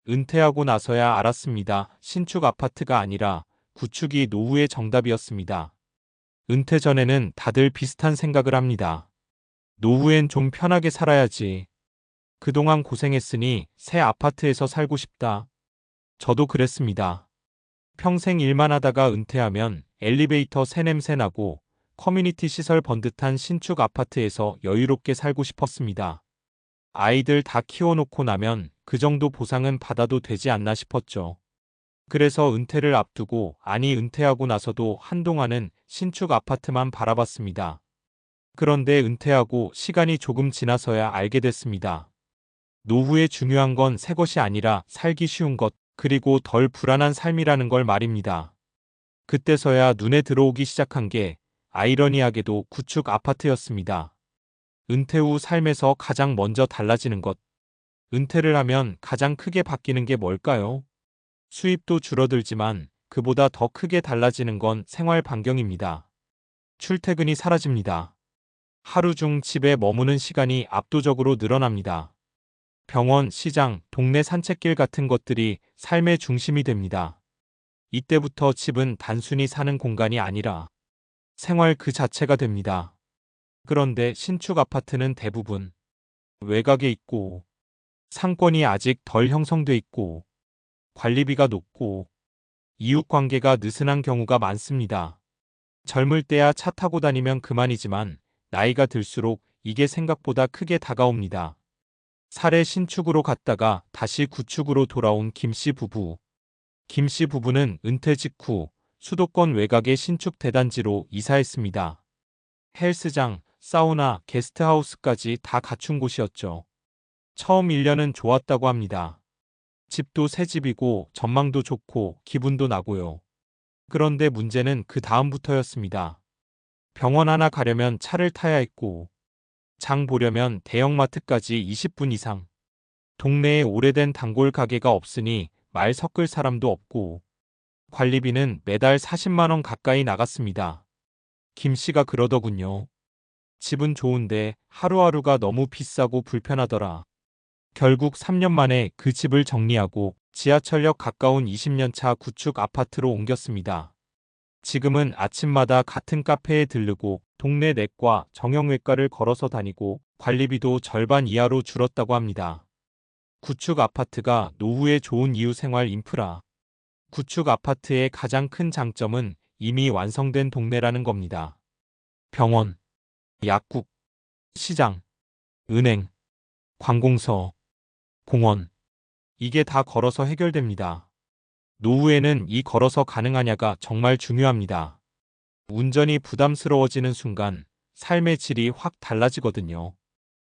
은퇴하고 나서야 알았습니다. 신축 아파트가 아니라 구축이 노후의 정답이었습니다. 은퇴 전에는 다들 비슷한 생각을 합니다. 노후엔 좀 편하게 살아야지. 그동안 고생했으니 새 아파트에서 살고 싶다. 저도 그랬습니다. 평생 일만 하다가 은퇴하면 엘리베이터 새 냄새 나고 커뮤니티 시설 번듯한 신축 아파트에서 여유롭게 살고 싶었습니다. 아이들 다 키워놓고 나면 그 정도 보상은 받아도 되지 않나 싶었죠. 그래서 은퇴를 앞두고, 아니 은퇴하고 나서도 한동안은 신축 아파트만 바라봤습니다. 그런데 은퇴하고 시간이 조금 지나서야 알게 됐습니다. 노후에 중요한 건 새 것이 아니라 살기 쉬운 것, 그리고 덜 불안한 삶이라는 걸 말입니다. 그때서야 눈에 들어오기 시작한 게 아이러니하게도 구축 아파트였습니다. 은퇴 후 삶에서 가장 먼저 달라지는 것. 은퇴를 하면 가장 크게 바뀌는 게 뭘까요? 수입도 줄어들지만 그보다 더 크게 달라지는 건 생활 반경입니다. 출퇴근이 사라집니다. 하루 중 집에 머무는 시간이 압도적으로 늘어납니다. 병원, 시장, 동네 산책길 같은 것들이 삶의 중심이 됩니다. 이때부터 집은 단순히 사는 공간이 아니라 생활 그 자체가 됩니다. 그런데 신축 아파트는 대부분 외곽에 있고, 상권이 아직 덜 형성돼 있고, 관리비가 높고, 이웃관계가 느슨한 경우가 많습니다. 젊을 때야 차 타고 다니면 그만이지만 나이가 들수록 이게 생각보다 크게 다가옵니다. 사례 신축으로 갔다가 다시 구축으로 돌아온 김씨 부부. 김씨 부부는 은퇴 직후 수도권 외곽의 신축 대단지로 이사했습니다. 헬스장, 사우나, 게스트하우스까지 다 갖춘 곳이었죠. 처음 1년은 좋았다고 합니다. 집도 새 집이고 전망도 좋고 기분도 나고요. 그런데 문제는 그 다음부터였습니다. 병원 하나 가려면 차를 타야 했고, 장 보려면 대형마트까지 20분 이상. 동네에 오래된 단골 가게가 없으니 말 섞을 사람도 없고, 관리비는 매달 40만 원 가까이 나갔습니다. 김 씨가 그러더군요. 집은 좋은데 하루하루가 너무 비싸고 불편하더라. 결국 3년 만에 그 집을 정리하고 지하철역 가까운 20년차 구축 아파트로 옮겼습니다. 지금은 아침마다 같은 카페에 들르고 동네 내과, 정형외과를 걸어서 다니고 관리비도 절반 이하로 줄었다고 합니다. 구축 아파트가 노후에 좋은 이유. 생활 인프라. 구축 아파트의 가장 큰 장점은 이미 완성된 동네라는 겁니다. 병원, 약국, 시장, 은행, 관공서, 공원. 이게 다 걸어서 해결됩니다. 노후에는 이 걸어서 가능하냐가 정말 중요합니다. 운전이 부담스러워지는 순간 삶의 질이 확 달라지거든요.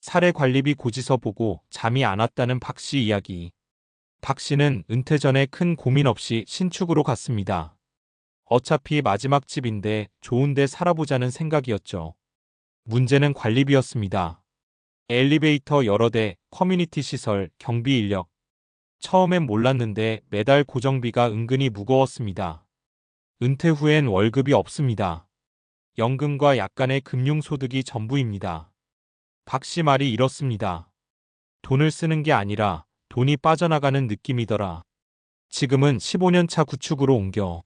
사례 관리비 고지서 보고 잠이 안 왔다는 박 씨 이야기. 박 씨는 은퇴 전에 큰 고민 없이 신축으로 갔습니다. 어차피 마지막 집인데 좋은 데 살아보자는 생각이었죠. 문제는 관리비였습니다. 엘리베이터 여러 대, 커뮤니티 시설, 경비 인력. 처음엔 몰랐는데 매달 고정비가 은근히 무거웠습니다. 은퇴 후엔 월급이 없습니다. 연금과 약간의 금융소득이 전부입니다. 박 씨 말이 이렇습니다. 돈을 쓰는 게 아니라 돈이 빠져나가는 느낌이더라. 지금은 15년 차 구축으로 옮겨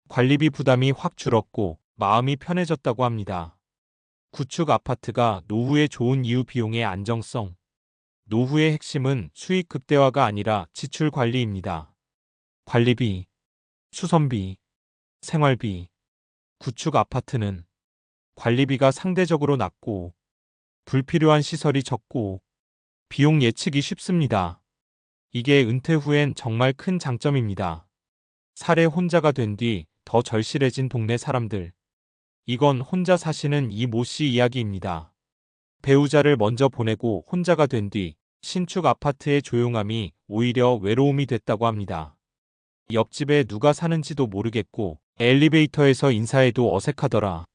관리비 부담이 확 줄었고 마음이 편해졌다고 합니다. 구축 아파트가 노후에 좋은 이유. 비용의 안정성. 노후의 핵심은 수익 극대화가 아니라 지출 관리입니다. 관리비, 수선비, 생활비. 구축 아파트는 관리비가 상대적으로 낮고 불필요한 시설이 적고 비용 예측이 쉽습니다. 이게 은퇴 후엔 정말 큰 장점입니다. 사례 혼자가 된 뒤 더 절실해진 동네 사람들. 이건 혼자 사시는 이 모 씨 이야기입니다. 배우자를 먼저 보내고 혼자가 된 뒤 신축 아파트의 조용함이 오히려 외로움이 됐다고 합니다. 옆집에 누가 사는지도 모르겠고 엘리베이터에서 인사해도 어색하더라.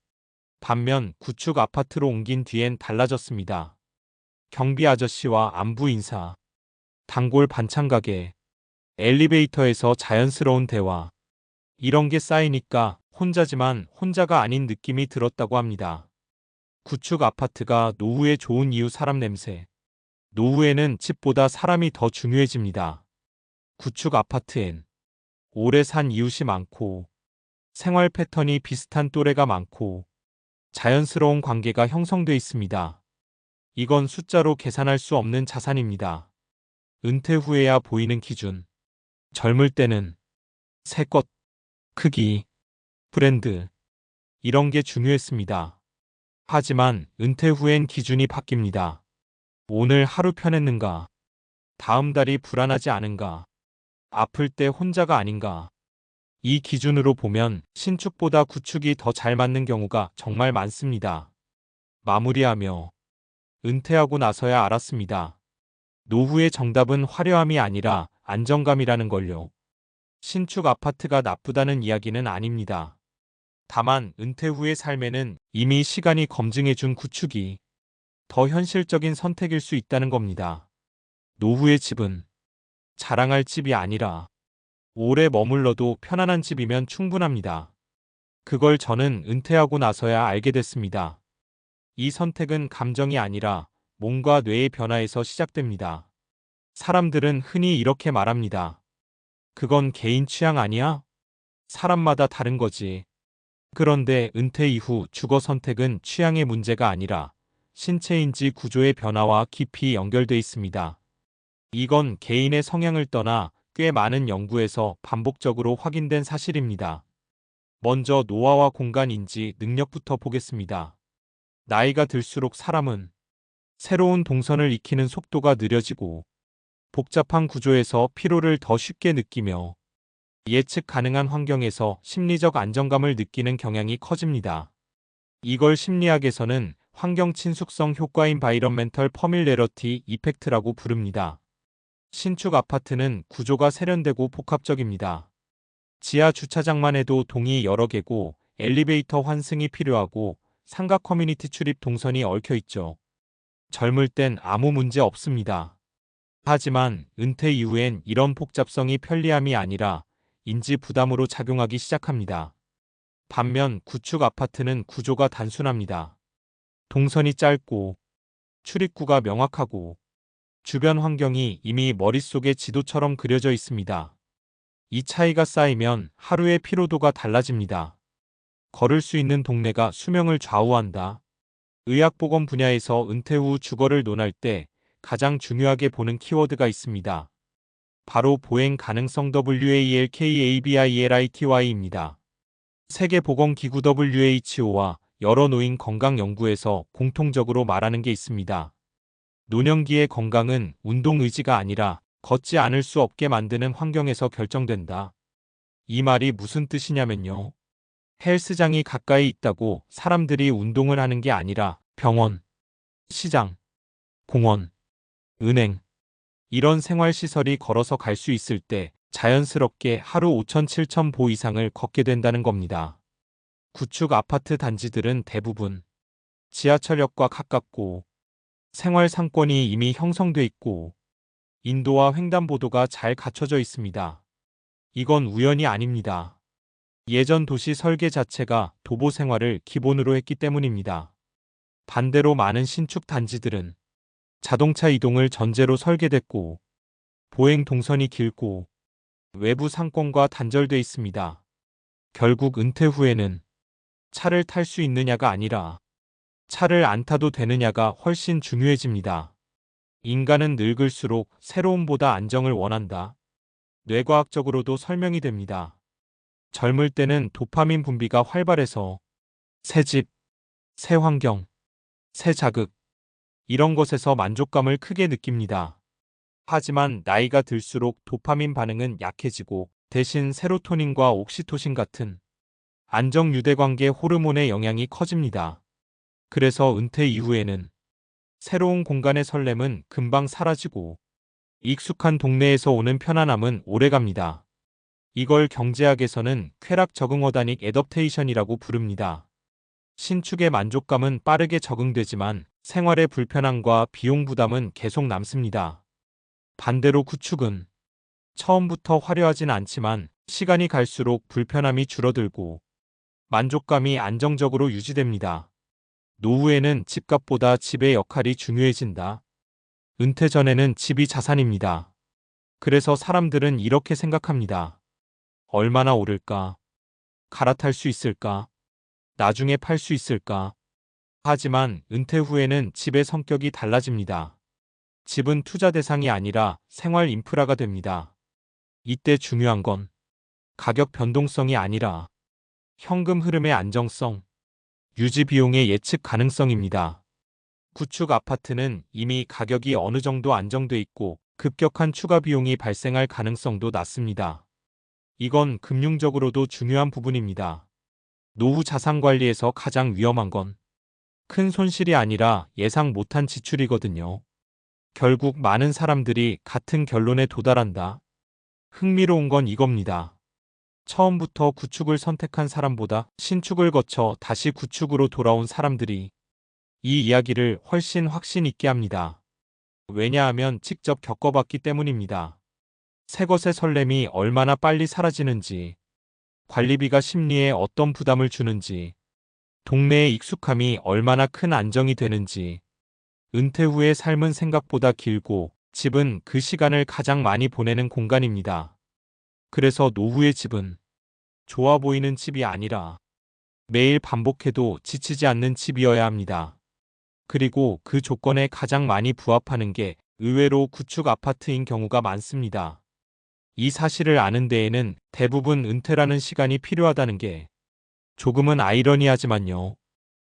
반면 구축 아파트로 옮긴 뒤엔 달라졌습니다. 경비 아저씨와 안부 인사, 단골 반찬 가게, 엘리베이터에서 자연스러운 대화. 이런 게 쌓이니까 혼자지만 혼자가 아닌 느낌이 들었다고 합니다. 구축 아파트가 노후에 좋은 이유. 사람 냄새. 노후에는 집보다 사람이 더 중요해집니다. 구축 아파트엔 오래 산 이웃이 많고 생활 패턴이 비슷한 또래가 많고 자연스러운 관계가 형성돼 있습니다. 이건 숫자로 계산할 수 없는 자산입니다. 은퇴 후에야 보이는 기준. 젊을 때는 새 것, 크기, 브랜드 이런 게 중요했습니다. 하지만 은퇴 후엔 기준이 바뀝니다. 오늘 하루 편했는가? 다음 달이 불안하지 않은가? 아플 때 혼자가 아닌가? 이 기준으로 보면 신축보다 구축이 더 잘 맞는 경우가 정말 많습니다. 마무리하며 은퇴하고 나서야 알았습니다. 노후의 정답은 화려함이 아니라 안정감이라는 걸요. 신축 아파트가 나쁘다는 이야기는 아닙니다. 다만 은퇴 후의 삶에는 이미 시간이 검증해준 구축이 더 현실적인 선택일 수 있다는 겁니다. 노후의 집은 자랑할 집이 아니라 오래 머물러도 편안한 집이면 충분합니다. 그걸 저는 은퇴하고 나서야 알게 됐습니다. 이 선택은 감정이 아니라 몸과 뇌의 변화에서 시작됩니다. 사람들은 흔히 이렇게 말합니다. 그건 개인 취향 아니야? 사람마다 다른 거지. 그런데 은퇴 이후 주거 선택은 취향의 문제가 아니라 신체인지 구조의 변화와 깊이 연결돼 있습니다. 이건 개인의 성향을 떠나 꽤 많은 연구에서 반복적으로 확인된 사실입니다. 먼저 노화와 공간 인지 능력부터 보겠습니다. 나이가 들수록 사람은 새로운 동선을 익히는 속도가 느려지고 복잡한 구조에서 피로를 더 쉽게 느끼며 예측 가능한 환경에서 심리적 안정감을 느끼는 경향이 커집니다. 이걸 심리학에서는 환경 친숙성 효과인 바이런멘털 퍼밀레러티 이펙트라고 부릅니다. 신축 아파트는 구조가 세련되고 복합적입니다. 지하 주차장만 해도 동이 여러 개고 엘리베이터 환승이 필요하고 상가 커뮤니티 출입 동선이 얽혀 있죠. 젊을 땐 아무 문제 없습니다. 하지만 은퇴 이후엔 이런 복잡성이 편리함이 아니라 인지 부담으로 작용하기 시작합니다. 반면 구축 아파트는 구조가 단순합니다. 동선이 짧고 출입구가 명확하고 주변 환경이 이미 머릿속에 지도처럼 그려져 있습니다. 이 차이가 쌓이면 하루의 피로도가 달라집니다. 걸을 수 있는 동네가 수명을 좌우한다. 의학보건 분야에서 은퇴 후 주거를 논할 때 가장 중요하게 보는 키워드가 있습니다. 바로 보행 가능성 WALKABILITY입니다. 세계보건기구 WHO와 여러 노인 건강 연구에서 공통적으로 말하는 게 있습니다. 노년기의 건강은 운동 의지가 아니라 걷지 않을 수 없게 만드는 환경에서 결정된다. 이 말이 무슨 뜻이냐면요. 헬스장이 가까이 있다고 사람들이 운동을 하는 게 아니라 병원, 시장, 공원, 은행 이런 생활시설이 걸어서 갈 수 있을 때 자연스럽게 하루 5천 7천 보 이상을 걷게 된다는 겁니다. 구축 아파트 단지들은 대부분 지하철역과 가깝고 생활 상권이 이미 형성돼 있고 인도와 횡단보도가 잘 갖춰져 있습니다. 이건 우연이 아닙니다. 예전 도시 설계 자체가 도보 생활을 기본으로 했기 때문입니다. 반대로 많은 신축 단지들은 자동차 이동을 전제로 설계됐고 보행 동선이 길고 외부 상권과 단절돼 있습니다. 결국 은퇴 후에는 차를 탈 수 있느냐가 아니라 차를 안 타도 되느냐가 훨씬 중요해집니다. 인간은 늙을수록 새로움보다 안정을 원한다. 뇌과학적으로도 설명이 됩니다. 젊을 때는 도파민 분비가 활발해서 새 집, 새 환경, 새 자극 이런 것에서 만족감을 크게 느낍니다. 하지만 나이가 들수록 도파민 반응은 약해지고 대신 세로토닌과 옥시토신 같은 안정 유대관계 호르몬의 영향이 커집니다. 그래서 은퇴 이후에는 새로운 공간의 설렘은 금방 사라지고 익숙한 동네에서 오는 편안함은 오래갑니다. 이걸 경제학에서는 쾌락 적응 어다닉 애덕테이션이라고 부릅니다. 신축의 만족감은 빠르게 적응되지만 생활의 불편함과 비용 부담은 계속 남습니다. 반대로 구축은 처음부터 화려하진 않지만 시간이 갈수록 불편함이 줄어들고 만족감이 안정적으로 유지됩니다. 노후에는 집값보다 집의 역할이 중요해진다. 은퇴 전에는 집이 자산입니다. 그래서 사람들은 이렇게 생각합니다. 얼마나 오를까? 갈아탈 수 있을까? 나중에 팔 수 있을까? 하지만 은퇴 후에는 집의 성격이 달라집니다. 집은 투자 대상이 아니라 생활 인프라가 됩니다. 이때 중요한 건 가격 변동성이 아니라 현금 흐름의 안정성, 유지 비용의 예측 가능성입니다. 구축 아파트는 이미 가격이 어느 정도 안정돼 있고 급격한 추가 비용이 발생할 가능성도 낮습니다. 이건 금융적으로도 중요한 부분입니다. 노후 자산 관리에서 가장 위험한 건 큰 손실이 아니라 예상 못한 지출이거든요. 결국 많은 사람들이 같은 결론에 도달한다. 흥미로운 건 이겁니다. 처음부터 구축을 선택한 사람보다 신축을 거쳐 다시 구축으로 돌아온 사람들이 이 이야기를 훨씬 확신 있게 합니다. 왜냐하면 직접 겪어봤기 때문입니다. 새 것의 설렘이 얼마나 빨리 사라지는지, 관리비가 심리에 어떤 부담을 주는지, 동네의 익숙함이 얼마나 큰 안정이 되는지, 은퇴 후의 삶은 생각보다 길고 집은 그 시간을 가장 많이 보내는 공간입니다. 그래서 노후의 집은 좋아 보이는 집이 아니라 매일 반복해도 지치지 않는 집이어야 합니다. 그리고 그 조건에 가장 많이 부합하는 게 의외로 구축 아파트인 경우가 많습니다. 이 사실을 아는 데에는 대부분 은퇴라는 시간이 필요하다는 게 조금은 아이러니하지만요.